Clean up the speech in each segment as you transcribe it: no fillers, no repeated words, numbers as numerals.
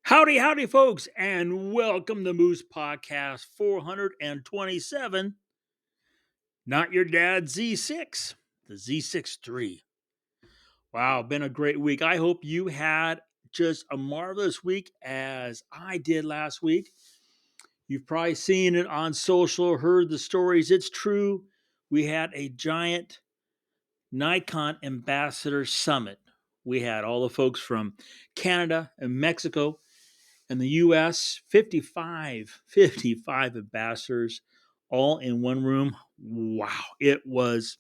Howdy, howdy, folks, and welcome to Moose Podcast 427. Not your dad's Z6, the Z6 III. Wow, been a great week. I hope you had just a marvelous week as I did last week. You've probably seen it on social, heard the stories. It's true. We had a giant Nikon Ambassador Summit. We had all the folks from Canada and Mexico in the US, 55 ambassadors all in one room. Wow. It was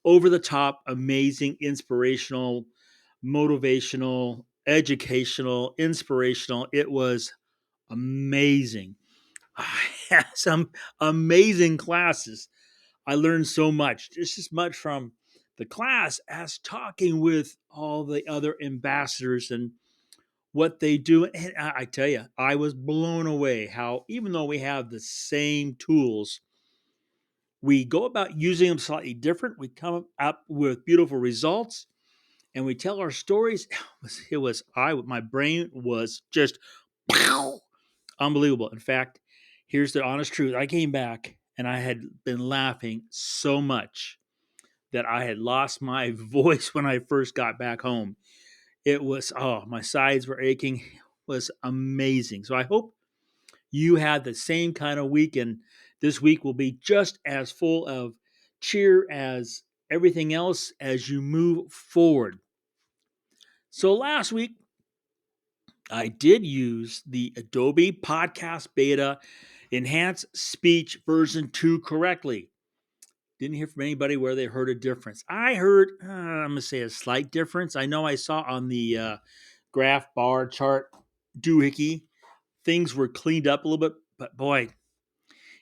over the top, amazing, inspirational, motivational, educational, inspirational. It was amazing. I had some amazing classes. I learned so much, just as much from the class as talking with all the other ambassadors and what they do. And I tell you, I was blown away how, even though we have the same tools, we go about using them slightly different. We come up with beautiful results and we tell our stories. My brain was just unbelievable. In fact, here's the honest truth. I came back and I had been laughing so much that I had lost my voice when I first got back home. It was, oh, my sides were aching. It was amazing. So I hope you had the same kind of week, and this week will be just as full of cheer as everything else as you move forward. So last week, I did use the Adobe Podcast Beta Enhanced Speech version 2 correctly. Didn't hear from anybody where they heard a difference. I heard, I'm going to say a slight difference. I know I saw on the graph bar chart doohickey, things were cleaned up a little bit, but boy,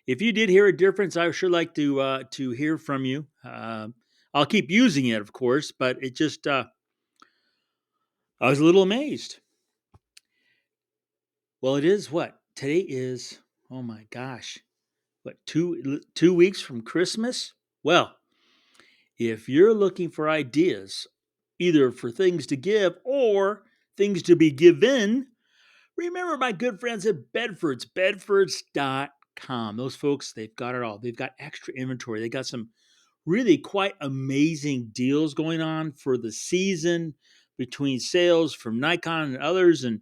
if you did hear a difference, I would sure like to hear from you. I'll keep using it, of course, but it just I was a little amazed. Well, it is what today is. Oh my gosh, what 2 weeks from Christmas? Well, if you're looking for ideas, either for things to give or things to be given, remember my good friends at Bedford's, bedfords.com. Those folks, they've got it all. They've got extra inventory. They got some really quite amazing deals going on for the season between sales from Nikon and others and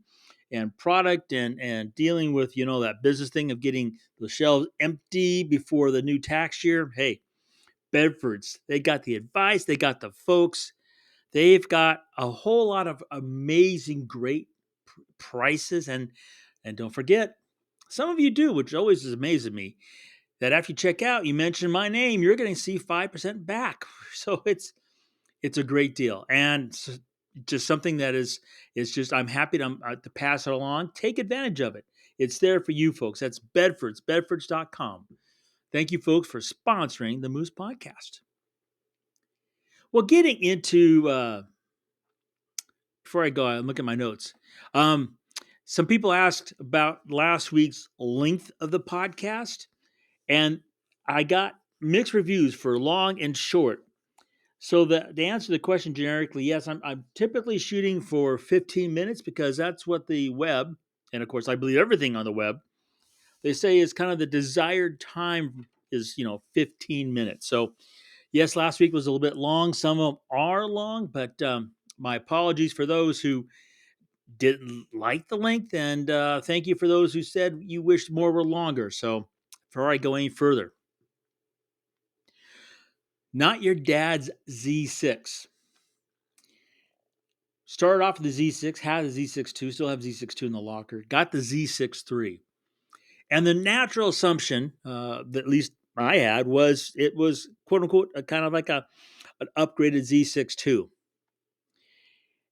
product and dealing with, that business thing of getting the shelves empty before the new tax year. Hey, Bedford's, they got the advice, they got the folks, they've got a whole lot of amazing, great prices. And don't forget, some of you do, which always is amazing me, that after you check out, you mention my name, you're going to see 5% back. So it's a great deal, and just something that is just I'm happy to pass it along. Take advantage of it. It's there for you folks. That's bedfords.com. Thank you, folks, for sponsoring the Moose Podcast. Well, getting into before I go, I'm looking at my notes. Um, some people asked about last week's length of the podcast, and I got mixed reviews for long and short. So the answer to the question generically, yes, I'm typically shooting for 15 minutes because that's what the web, and of course I believe everything on the web, they say is kind of the desired time is 15 minutes. So yes, last week was a little bit long. Some of them are long, but my apologies for those who didn't like the length, and thank you for those who said you wished more were longer. So before I go any further, not your dad's Z6. Started off with the Z6, had the Z6 II, still have Z6 II in the locker, got the Z6 III. And the natural assumption, that at least I had, was it was quote unquote a kind of like an upgraded Z6 II.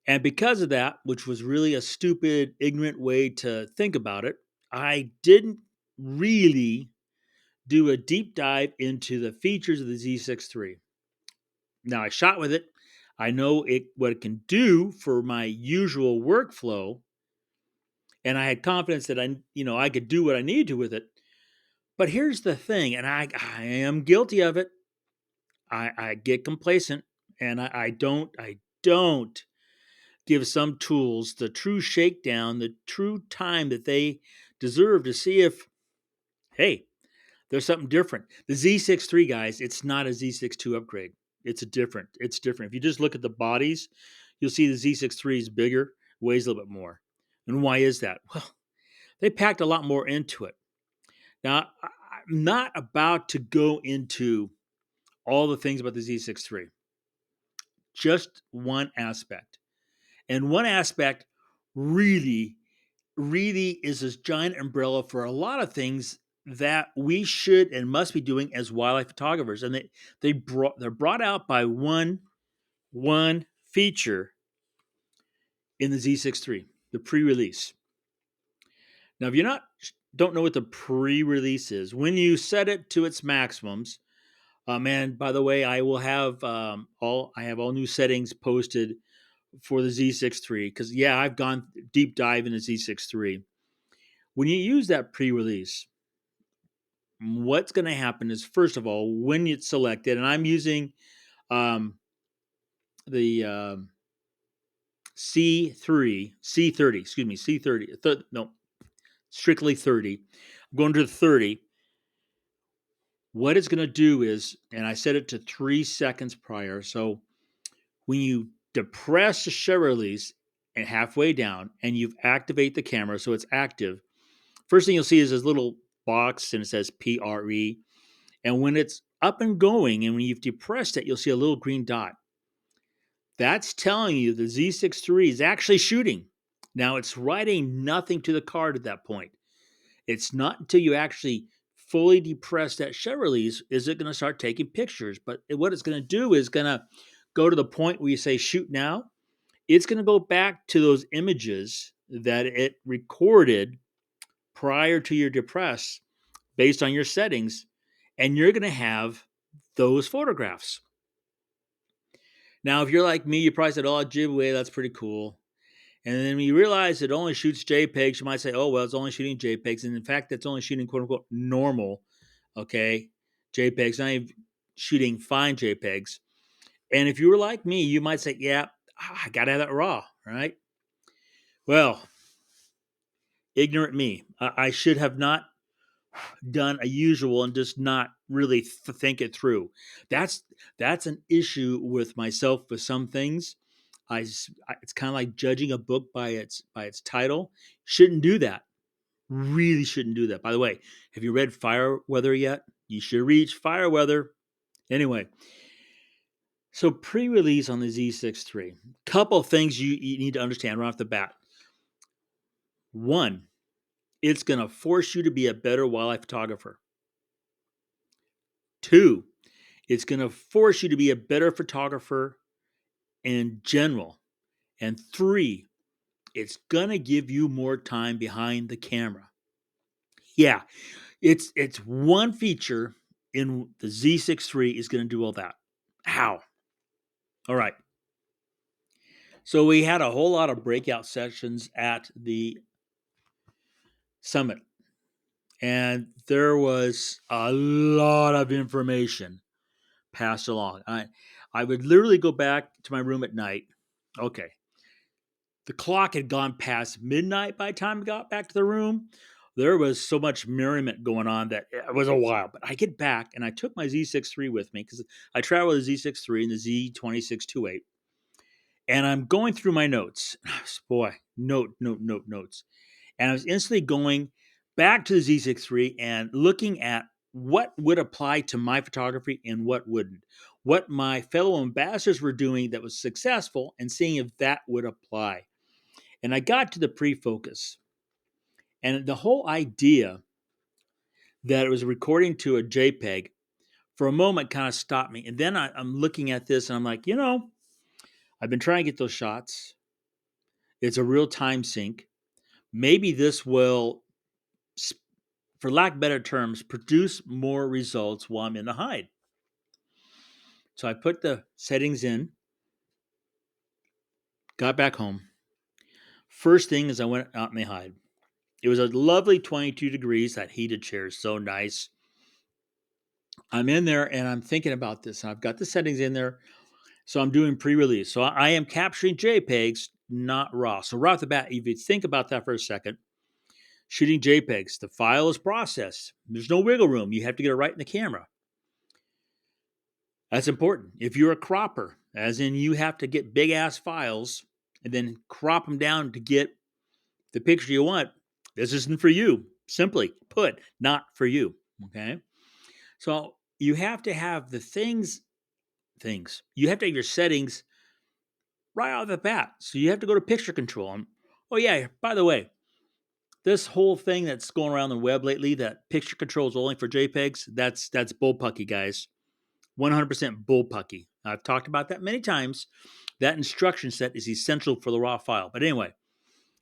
And because of that, which was really a stupid, ignorant way to think about it, I didn't really do a deep dive into the features of the Z6 III. Now, I shot with it. I know what it can do for my usual workflow, and I had confidence that I could do what I needed to with it. But here's the thing, and I am guilty of it. I get complacent, and I don't give some tools the true shakedown, the true time that they deserve to see if, hey, there's something different. The Z6 III, guys, it's not a Z6 II upgrade. It's different. If you just look at the bodies, you'll see the Z6 III is bigger, weighs a little bit more. And why is that? Well, they packed a lot more into it. Now, I'm not about to go into all the things about the Z6 III, just one aspect. And one aspect really, really is this giant umbrella for a lot of things that we should and must be doing as wildlife photographers. And they're brought out by one feature in the Z6 III, the pre-release. Now, if you don't know what the pre-release is, when you set it to its maximums, and by the way, I will have I have all new settings posted for the Z6 III because yeah, I've gone deep dive into Z6 III. When you use that pre-release, what's going to happen is, first of all, when it's selected, and I'm using um, the C30, excuse me, C30, no, strictly 30. I'm going to the 30. What it's going to do is, and I set it to 3 seconds prior. So when you depress the shutter release and halfway down and you activate the camera so it's active, first thing you'll see is this little box and it says PRE. And when it's up and going and when you've depressed it, you'll see a little green dot. That's telling you the Z6 III is actually shooting. Now it's writing nothing to the card at that point. It's not until you actually fully depress that shutter release is it going to start taking pictures. But what it's going to do is going to go to the point where you say shoot now. It's going to go back to those images that it recorded prior to your depress based on your settings, and you're going to have those photographs. Now, if you're like me, you probably said, oh, giveaway, that's pretty cool. And then when you realize it only shoots JPEGs, you might say, oh, well, it's only shooting JPEGs. And in fact, that's only shooting quote unquote normal, okay, JPEGs, not even shooting fine JPEGs. And if you were like me, you might say, yeah, I got to have that raw, right? Well, ignorant me. I should have not done a usual and just not really think it through. That's an issue with myself with some things. It's kind of like judging a book by its title. Shouldn't do that. Really shouldn't do that. By the way, have you read Fireweather yet? You should read Fireweather. Anyway, so pre-release on the Z6 III. Couple of things you need to understand right off the bat. One, it's going to force you to be a better wildlife photographer. Two, it's going to force you to be a better photographer in general. And three, it's going to give you more time behind the camera. Yeah, it's one feature in the Z6 III is going to do all that. How? All right. So we had a whole lot of breakout sessions at the summit, and there was a lot of information passed along. I would literally go back to my room at night. Okay, the clock had gone past midnight by the time I got back to the room. There was so much merriment going on that it was a while. But I get back and I took my Z6 III with me because I travel with the Z6 III and the Z2628. And I'm going through my notes. Boy, notes. And I was instantly going back to the Z6 III and looking at what would apply to my photography and what wouldn't. What my fellow ambassadors were doing that was successful and seeing if that would apply. And I got to the pre-focus. And the whole idea that it was recording to a JPEG for a moment kind of stopped me. And then I'm looking at this and I'm like, I've been trying to get those shots. It's a real time sink. Maybe this will, for lack of better terms, produce more results while I'm in the hide. So I put the settings in, got back home. First thing is I went out in the hide. It was a lovely 22 degrees. That heated chair is so nice. I'm in there and I'm thinking about this. I've got the settings in there. So I'm doing pre-release. So I am capturing JPEGs not RAW. So right off the bat, if you think about that for a second, shooting JPEGs, the file is processed. There's no wiggle room. You have to get it right in the camera. That's important. If you're a cropper, as in you have to get big ass files and then crop them down to get the picture you want, this isn't for you. Simply put, not for you. Okay. So you have to have the things. You have to have your settings right off the bat. So you have to go to picture control. Oh yeah, by the way, this whole thing that's going around the web lately, that picture control is only for JPEGs, that's bullpucky, guys. 100% bullpucky. I've talked about that many times. That instruction set is essential for the raw file. But anyway,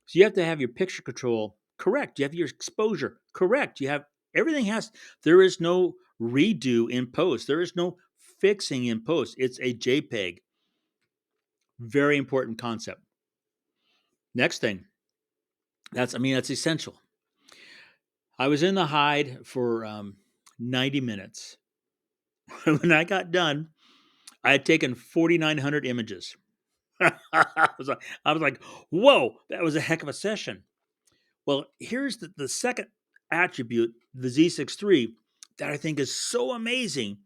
so you have to have your picture control correct. You have your exposure correct. You have everything has. There is no redo in post. There is no fixing in post. It's a JPEG. Very important concept. Next thing. That's essential. I was in the hide for 90 minutes. When I got done, I had taken 4,900 images. I was like, whoa, that was a heck of a session. Well, here's the second attribute, the Z6 III, that I think is so amazing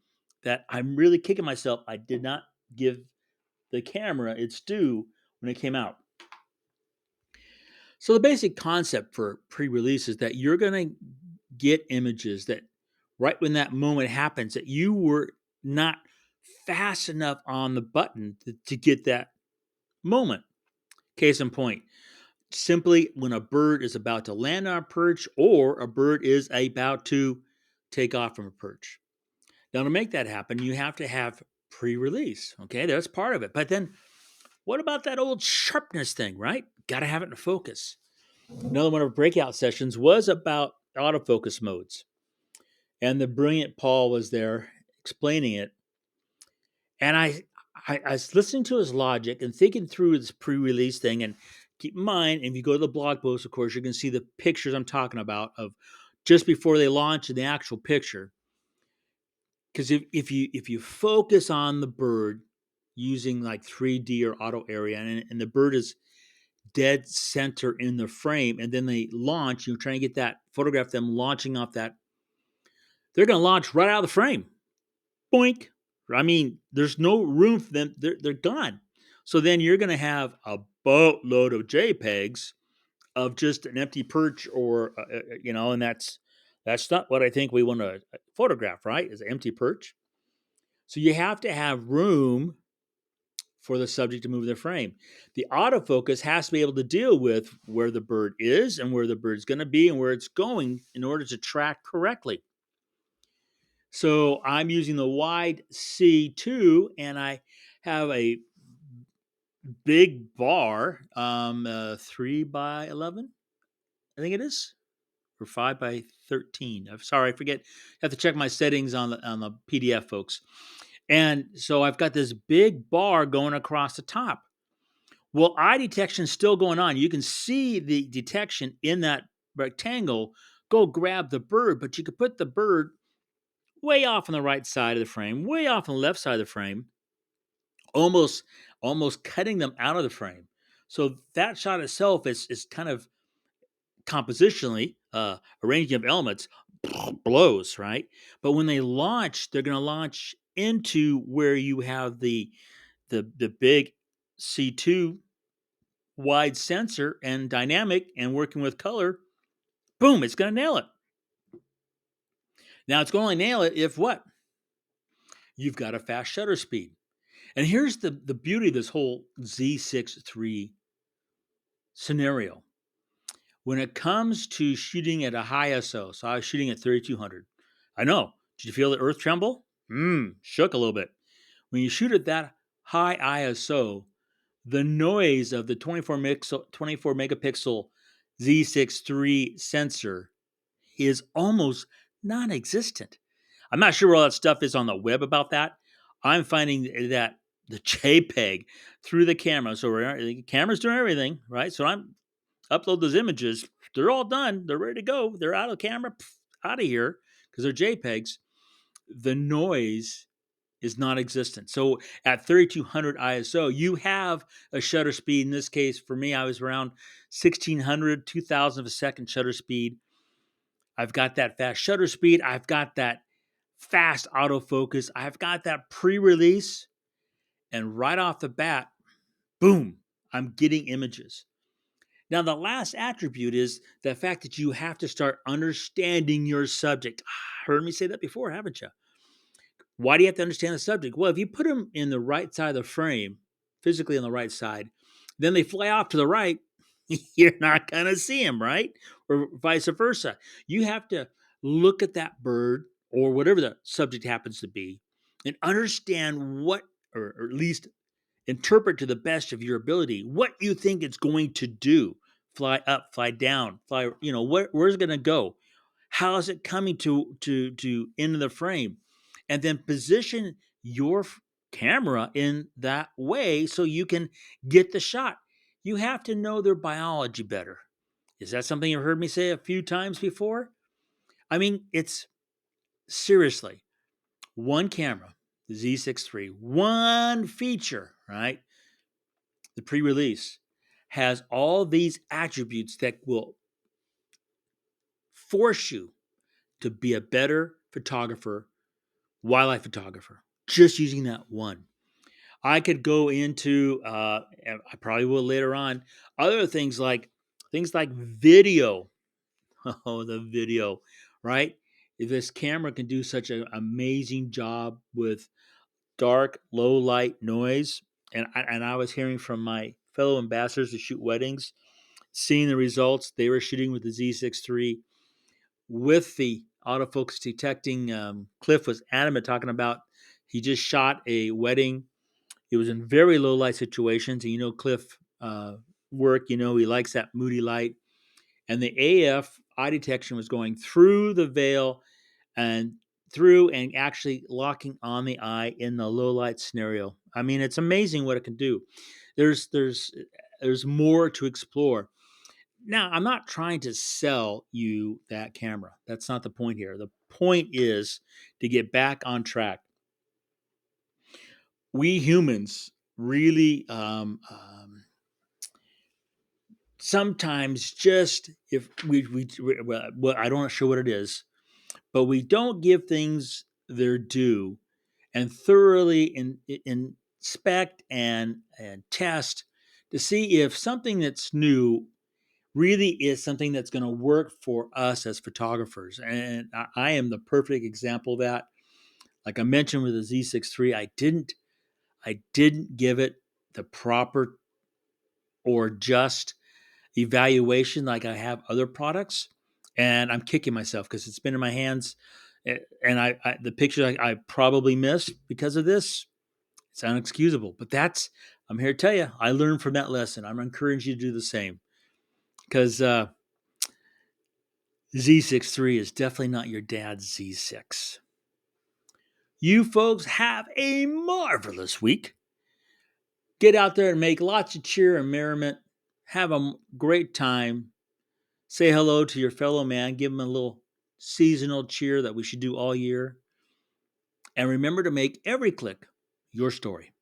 that I'm really kicking myself. I did not give the camera its due when it came out. So the basic concept for pre-release is that you're going to get images that right when that moment happens that you were not fast enough on the button to get that moment. Case in point, simply when a bird is about to land on a perch or a bird is about to take off from a perch. Now, to make that happen, you have to have pre-release. Okay, that's part of it. But then what about that old sharpness thing, right? Got to have it in focus. Another one of our breakout sessions was about autofocus modes. And the brilliant Paul was there explaining it. And I was listening to his logic and thinking through this pre-release thing. And keep in mind, if you go to the blog post, of course, you can see the pictures I'm talking about of just before they launch in the actual picture. Because if you focus on the bird using like 3D or auto area, and the bird is dead center in the frame, and then they launch, you're trying to get that photograph them launching off that, they're going to launch right out of the frame. Boink. I mean, there's no room for them. They're gone. So then you're going to have a boatload of JPEGs of just an empty perch, or and that's not what I think we want to photograph, right? Is an empty perch. So you have to have room for the subject to move their frame. The autofocus has to be able to deal with where the bird is and where the bird's going to be and where it's going in order to track correctly. So I'm using the wide C2, and I have a big bar, 3x11, I think it is, or 5x13. I'm sorry, I forget. I have to check my settings on the PDF, folks. And so I've got this big bar going across the top. Well, eye detection is still going on. You can see the detection in that rectangle. Go grab the bird, but you could put the bird way off on the right side of the frame, way off on the left side of the frame, almost cutting them out of the frame. So that shot itself is kind of compositionally arranging of elements blows, right? But when they launch, they're going to launch into where you have the big C2 wide sensor and dynamic and working with color. Boom, it's going to nail it. Now it's going to only nail it if what? You've got a fast shutter speed. And here's the beauty of this whole Z6 III scenario. When it comes to shooting at a high ISO, so I was shooting at 3200. I know. Did you feel the earth tremble? Shook a little bit. When you shoot at that high ISO, the noise of the 24 megapixel Z6 III sensor is almost non-existent. I'm not sure where all that stuff is on the web about that. I'm finding that the JPEG through the camera, so the camera's doing everything, right? So I'm upload those images. They're all done. They're ready to go. They're out of the camera, out of here, because they're JPEGs. The noise is non-existent. So at 3200 ISO, you have a shutter speed. In this case, for me, I was around 1600, 2000 of a second shutter speed. I've got that fast shutter speed. I've got that fast autofocus. I've got that pre-release. And right off the bat, boom, I'm getting images. Now, the last attribute is the fact that you have to start understanding your subject. Heard me say that before, haven't you? Why do you have to understand the subject? Well, if you put them in the right side of the frame, physically on the right side, then they fly off to the right, you're not going to see them, right? Or vice versa. You have to look at that bird or whatever the subject happens to be and understand what, or at least interpret to the best of your ability what you think it's going to do. Fly up, fly down, fly, where's it going to go? How is it coming to into the frame? And then position your camera in that way so you can get the shot. You have to know their biology better. Is that something you've heard me say a few times before? I mean, it's seriously one camera, the Z6 III, one feature, right? The pre-release has all these attributes that will force you to be a better photographer, wildlife photographer, just using that one. I could go into, and I probably will later on, other things like video. Oh, the video, right? This camera can do such an amazing job with dark, low light noise. And I was hearing from my fellow ambassadors who shoot weddings, seeing the results. They were shooting with the Z6 III with the autofocus detecting. Cliff was adamant talking about he just shot a wedding. It was in very low light situations. And Cliff work, he likes that moody light. And the AF eye detection was going through the veil and through and actually locking on the eye in the low light scenario. I mean, it's amazing what it can do. There's more to explore. Now, I'm not trying to sell you that camera. That's not the point here. The point is to get back on track. We humans really sometimes just if well, I don't sure what it is, but we don't give things their due and thoroughly inspect and test to see if something that's new really is something that's going to work for us as photographers. And I am the perfect example of that. Like I mentioned with the Z6 III, I didn't give it the proper or just evaluation like I have other products, and I'm kicking myself because it's been in my hands, and the picture I probably missed because of this. It's unexcusable, but I'm here to tell you I learned from that lesson. I'm encouraging you to do the same because Z6 III is definitely not your dad's Z6. You folks have a marvelous week. Get out there and make lots of cheer and merriment. Have a great time. Say hello to your fellow man. Give him a little seasonal cheer that we should do all year. And remember to make every click your story.